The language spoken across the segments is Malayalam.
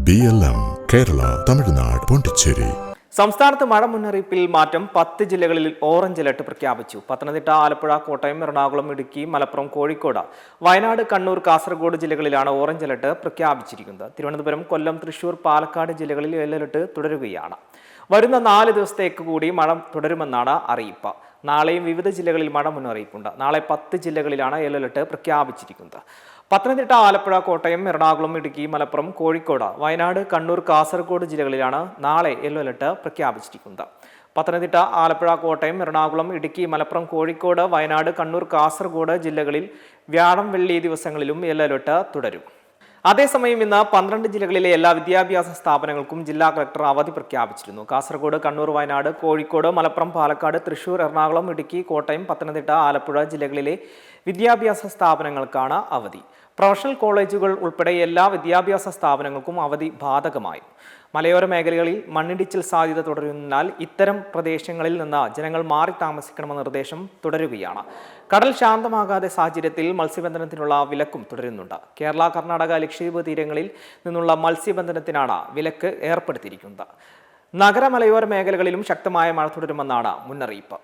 BLM കേരള, തമിഴ്നാട്, പോണ്ടിച്ചേരി. സംസ്ഥാനത്ത് മഴ മുന്നറിയിപ്പിൽ മാറ്റം. 10 ജില്ലകളിൽ ഓറഞ്ച് അലർട്ട് പ്രഖ്യാപിച്ചു. പത്തനംതിട്ട, ആലപ്പുഴ, കോട്ടയം, എറണാകുളം, ഇടുക്കി, മലപ്പുറം, കോഴിക്കോട്, വയനാട്, കണ്ണൂർ, കാസർഗോഡ് ജില്ലകളിലാണ് ഓറഞ്ച് അലർട്ട് പ്രഖ്യാപിച്ചിരിക്കുന്നത്. തിരുവനന്തപുരം, കൊല്ലം, തൃശൂർ, പാലക്കാട് ജില്ലകളിൽ യെല്ലോ അലർട്ട് തുടരുകയാണ്. വരുന്ന 4 ദിവസത്തേക്ക് കൂടി മഴ തുടരുമെന്നാണ് അറിയിപ്പ്. നാളെയും വിവിധ ജില്ലകളിൽ മഴ മുന്നറിയിപ്പുണ്ട്. നാളെ 10 ജില്ലകളിലാണ് യെല്ലോ അലർട്ട് പ്രഖ്യാപിച്ചിരിക്കുന്നത്. പത്തനംതിട്ട, ആലപ്പുഴ, കോട്ടയം, എറണാകുളം, ഇടുക്കി, മലപ്പുറം, കോഴിക്കോട്, വയനാട്, കണ്ണൂർ, കാസർഗോഡ് ജില്ലകളിലാണ് നാളെ യെല്ലോ അലർട്ട് പ്രഖ്യാപിച്ചിരിക്കുന്നത്. പത്തനംതിട്ട, ആലപ്പുഴ, കോട്ടയം, എറണാകുളം, ഇടുക്കി, മലപ്പുറം, കോഴിക്കോട്, വയനാട്, കണ്ണൂർ, കാസർഗോഡ് ജില്ലകളിൽ വ്യാഴം, വെള്ളി ദിവസങ്ങളിലും യെല്ലോ അലർട്ട് തുടരും. അതേസമയം ഇന്ന് 12 ജില്ലകളിലെ എല്ലാ വിദ്യാഭ്യാസ സ്ഥാപനങ്ങൾക്കും ജില്ലാ കളക്ടർ അവധി പ്രഖ്യാപിച്ചിരുന്നു. കാസർഗോഡ്, കണ്ണൂർ, വയനാട്, കോഴിക്കോട്, മലപ്പുറം, പാലക്കാട്, തൃശൂർ, എറണാകുളം, ഇടുക്കി, കോട്ടയം, പത്തനംതിട്ട, ആലപ്പുഴ ജില്ലകളിലെ വിദ്യാഭ്യാസ സ്ഥാപനങ്ങൾക്കാണ് അവധി. പ്രൊഫഷണൽ കോളേജുകൾ ഉൾപ്പെടെ എല്ലാ വിദ്യാഭ്യാസ സ്ഥാപനങ്ങൾക്കും അവധി ബാധകമായി. മലയോര മേഖലകളിൽ മണ്ണിടിച്ചിൽ സാധ്യത തുടരുന്നതിനാൽ ഇത്തരം പ്രദേശങ്ങളിൽ നിന്ന് ജനങ്ങൾ മാറി താമസിക്കണമെന്ന നിർദ്ദേശം തുടരുകയാണ്. കടൽ ശാന്തമാകാതെ സാഹചര്യത്തിൽ മത്സ്യബന്ധനത്തിനുള്ള വിലക്കും തുടരുന്നുണ്ട്. കേരള, കർണാടക, ലക്ഷദ്വീപ് തീരങ്ങളിൽ നിന്നുള്ള മത്സ്യബന്ധനത്തിനാണ് വിലക്ക് ഏർപ്പെടുത്തിയിരിക്കുന്നത്. നഗര മലയോര മേഖലകളിലും ശക്തമായ മഴ തുടരുമെന്നാണ് മുന്നറിയിപ്പ്.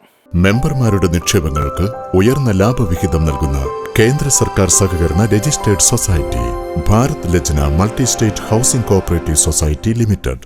മെമ്പർമാരുടെ നിക്ഷേപങ്ങൾക്ക് ഉയർന്ന ലാഭവിഹിതം നൽകുന്ന കേന്ദ്ര സർക്കാർ സഹകരണ രജിസ്റ്റേർഡ് സൊസൈറ്റി ഭാരത് ലജ്ന multi state housing cooperative society limited.